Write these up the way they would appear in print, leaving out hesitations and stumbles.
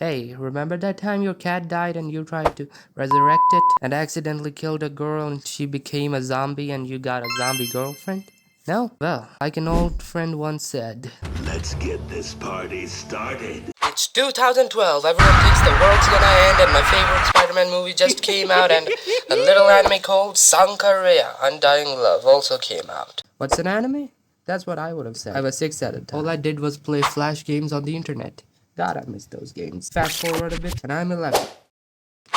Hey, remember that time your cat died and you tried to resurrect it and accidentally killed a girl and she became a zombie and you got a zombie girlfriend? No? Well, like an old friend once said, let's get this party started. it's 2012, everyone thinks the world's gonna end and my favorite Spider-Man movie just came out and a little anime called Sankarea, Undying Love, also came out. What's an anime? That's what I would have said. I was 6 at the time. All I did was play flash games on the internet. God, I miss those games. Fast forward a bit, and I'm 11.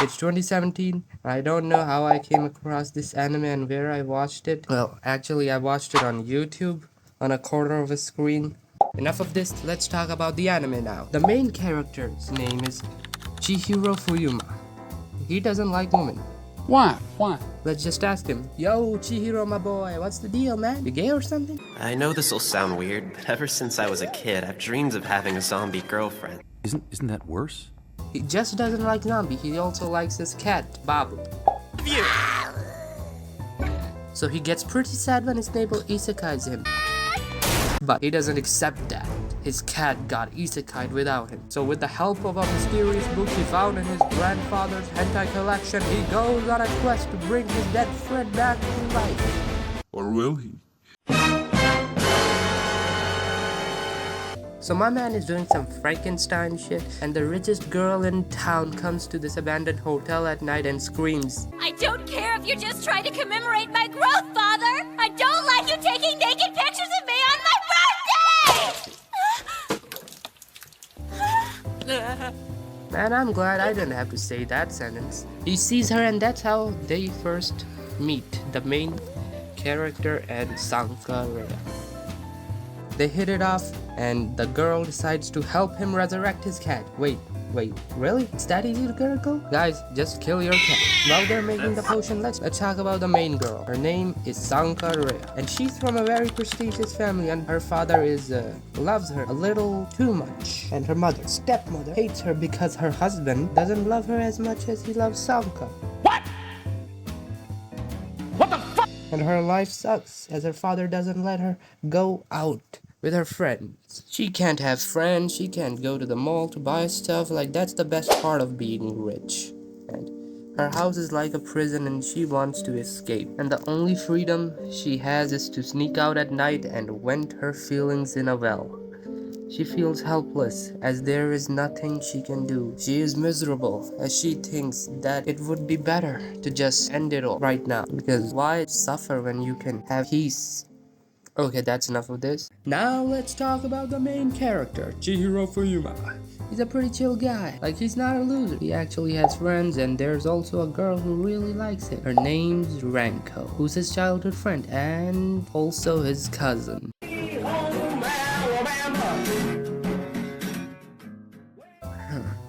It's 2017, and I don't know how I came across this anime and where I watched it. Well, actually, I watched it on YouTube, on a corner of a screen. Enough of this, let's talk about the anime now. The main character's name is Chihiro Fuyuma. He doesn't like women. Why? Why? Let's just ask him. Yo, Chihiro, my boy, what's the deal, man? You gay or something? I know this'll sound weird, but ever since I was a kid, I've dreamed of having a zombie girlfriend. Isn't that worse? He just doesn't like zombie. He also likes his cat, Babu. So he gets pretty sad when his neighbor isekais him. But he doesn't accept that. His cat got isekai'd without him. So with the help of a mysterious book he found in his grandfather's hentai collection, he goes on a quest to bring his dead friend back to life. Or will he? So my man is doing some Frankenstein shit, and the richest girl in town comes to this abandoned hotel at night and screams, I don't care if you're just trying to commemorate my growth, Father! I don't like you taking naked pictures of me on my birthday! Man, I'm glad I didn't have to say that sentence. He sees her and that's how they first meet, the main character and Sankarea. They hit it off and the girl decides to help him resurrect his cat. Wait, really? It's that easy to get a girl? Guys, just kill your cat. While they're making the potion, let's talk about the main girl. Her name is Sankarea, and she's from a very prestigious family, and her father loves her a little too much. And her stepmother, hates her because her husband doesn't love her as much as he loves Sanka. What the fuck? And her life sucks, as her father doesn't let her go out with her friends. She can't have friends, she can't go to the mall to buy stuff, like that's the best part of being rich. And her house is like a prison and she wants to escape. And the only freedom she has is to sneak out at night and vent her feelings in a well. She feels helpless, as there is nothing she can do. She is miserable, as she thinks that it would be better to just end it all right now. Because why suffer when you can have peace? Okay, that's enough of this. Now let's talk about the main character, Chihiro Fuyuma. He's a pretty chill guy. Like, he's not a loser. He actually has friends, and there's also a girl who really likes him. Her name's Ranko, who's his childhood friend and also his cousin.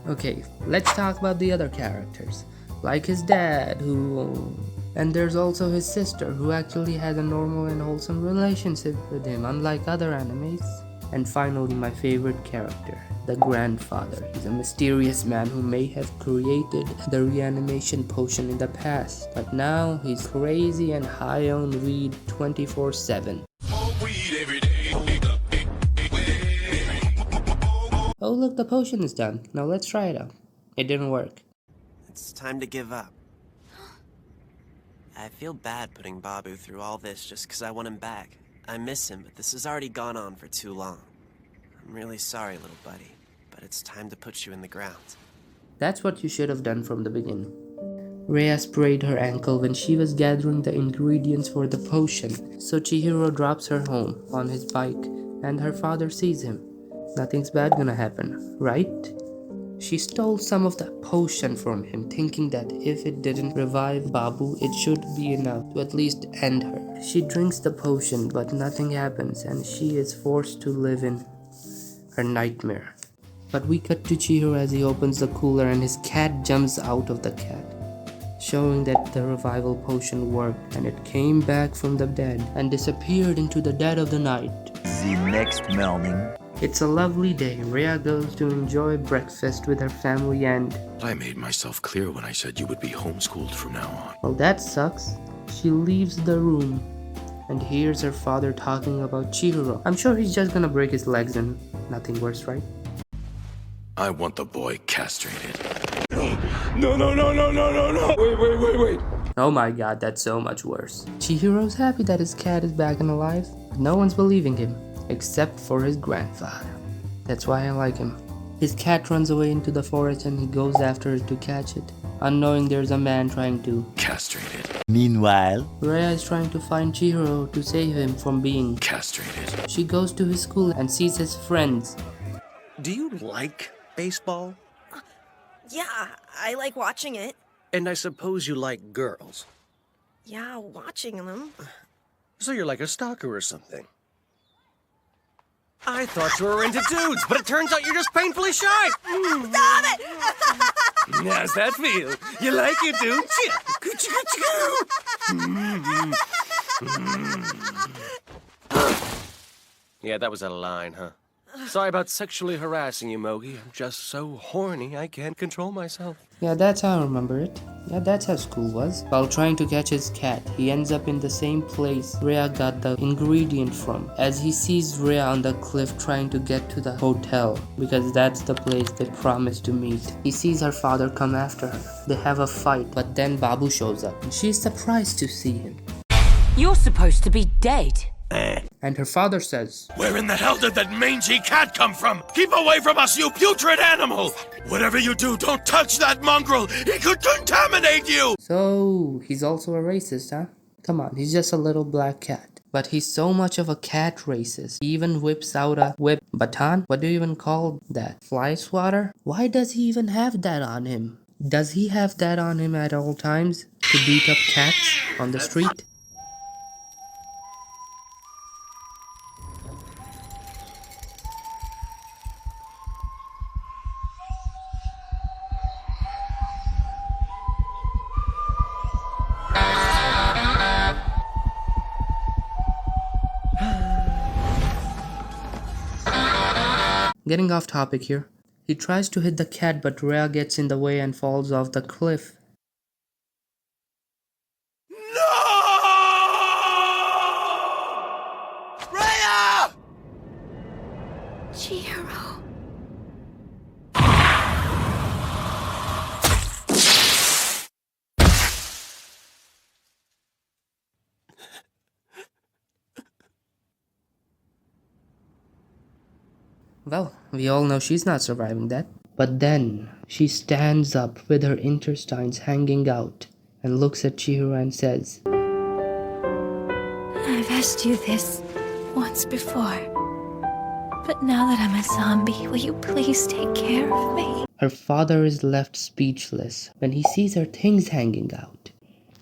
Okay, let's talk about the other characters. Like his dad, and there's also his sister, who actually has a normal and wholesome relationship with him, unlike other animes. And finally, my favorite character, the grandfather. He's a mysterious man who may have created the reanimation potion in the past, but now he's crazy and high on weed 24/7. Oh look, the potion is done. Now let's try it out. It didn't work. It's time to give up. I feel bad putting Babu through all this just because I want him back. I miss him, but this has already gone on for too long. I'm really sorry, little buddy, but it's time to put you in the ground. That's what you should have done from the beginning. Rhea sprayed her ankle when she was gathering the ingredients for the potion, so Chihiro drops her home on his bike and her father sees him. Nothing's bad gonna happen, right? She stole some of the potion from him, thinking that if it didn't revive Babu, it should be enough to at least end her. She drinks the potion, but nothing happens, and she is forced to live in her nightmare. But we cut to Chihiro as he opens the cooler and his cat jumps out of the cat, showing that the revival potion worked, and it came back from the dead and disappeared into the dead of the night. The next morning. It's a lovely day. Rhea goes to enjoy breakfast with her family and... I made myself clear when I said you would be homeschooled from now on. Well, that sucks. She leaves the room and hears her father talking about Chihiro. I'm sure he's just gonna break his legs and nothing worse, right? I want the boy castrated. No. Wait. Oh my god, that's so much worse. Chihiro's happy that his cat is back and alive, but no one's believing him, except for his grandfather. That's why I like him. His cat runs away into the forest and he goes after it to catch it, unknowing there's a man trying to Castrated. Meanwhile, Rhea is trying to find Chihiro to save him from being. Castrated. She goes to his school and sees his friends. Do you like baseball? Yeah, I like watching it. And I suppose you like girls. Yeah, watching them. So you're like a stalker or something. I thought you were into dudes, but it turns out you're just painfully shy. Stop it! How's that feel? You like it, don't you? Yeah, that was a line, huh? Sorry about sexually harassing you, Mogi. I'm just so horny I can't control myself. Yeah, that's how I remember it. Yeah, that's how school was. While trying to catch his cat, he ends up in the same place Rhea got the ingredient from, as he sees Rhea on the cliff trying to get to the hotel, because that's the place they promised to meet. He sees her father come after her. They have a fight, but then Babu shows up, and she's surprised to see him. You're supposed to be dead. And her father says, Where in the hell did that mangy cat come from? Keep away from us, you putrid animal! Whatever you do, don't touch that mongrel! He could contaminate you! so he's also a racist, huh? Come on, he's just a little black cat. But he's so much of a cat racist. He even whips out a whip baton? What do you even call that? Fly swatter? Why does he even have that on him? Does he have that on him at all times? To beat up cats on the street? Getting off topic here. He tries to hit the cat, but Rhea gets in the way and falls off the cliff. No! Rhea! Chihiro. Well, we all know she's not surviving that. But then, she stands up with her intestines hanging out and looks at Chihiro and says, I've asked you this once before. But now that I'm a zombie, will you please take care of me? her father is left speechless when he sees her things hanging out.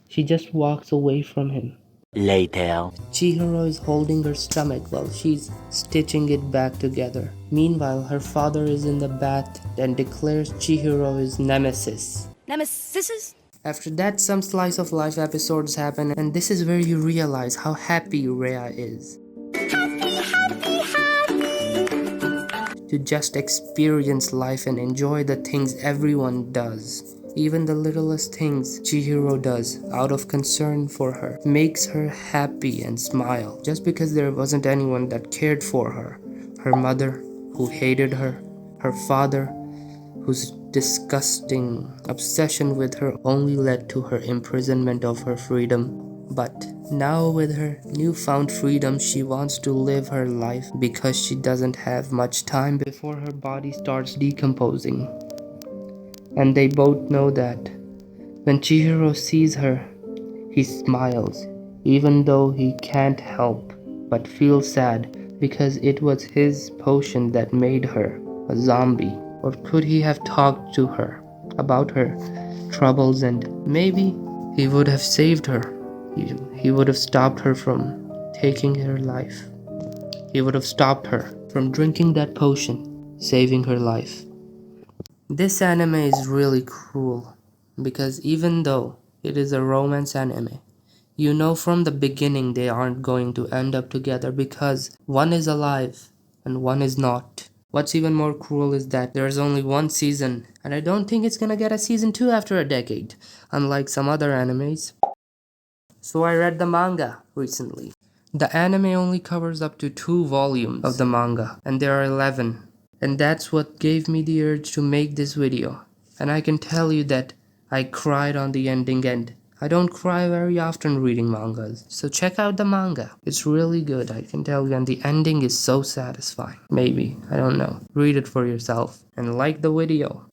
She just walks away from him. later. Chihiro is holding her stomach while she's stitching it back together. Meanwhile, her father is in the bath and declares Chihiro his nemesis. Nemesis? After that, some slice of life episodes happen, and this is where you realize how happy Rhea is. To just experience life and enjoy the things everyone does. Even the littlest things Chihiro does out of concern for her makes her happy and smile, just because there wasn't anyone that cared for her. Her mother, who hated her, her father, whose disgusting obsession with her only led to her imprisonment of her freedom. But now with her newfound freedom, she wants to live her life because she doesn't have much time before her body starts decomposing. And they both know that. When Chihiro sees her, he smiles, even though he can't help but feel sad because it was his potion that made her a zombie. Or could he have talked to her about her troubles and maybe he would have saved her? He would have stopped her from taking her life. He would have stopped her from drinking that potion, saving her life. This anime is really cruel because even though it is a romance anime, you know from the beginning they aren't going to end up together because one is alive and one is not. What's even more cruel is that there's only one season, and I don't think it's gonna get a season 2 after a decade, unlike some other animes. So I read the manga recently. The anime only covers up to 2 volumes of the manga, and there are 11. And that's what gave me the urge to make this video. And I can tell you that I cried on the ending, and I don't cry very often reading mangas. So check out the manga. It's really good, I can tell you, and the ending is so satisfying. Maybe, I don't know. Read it for yourself and like the video.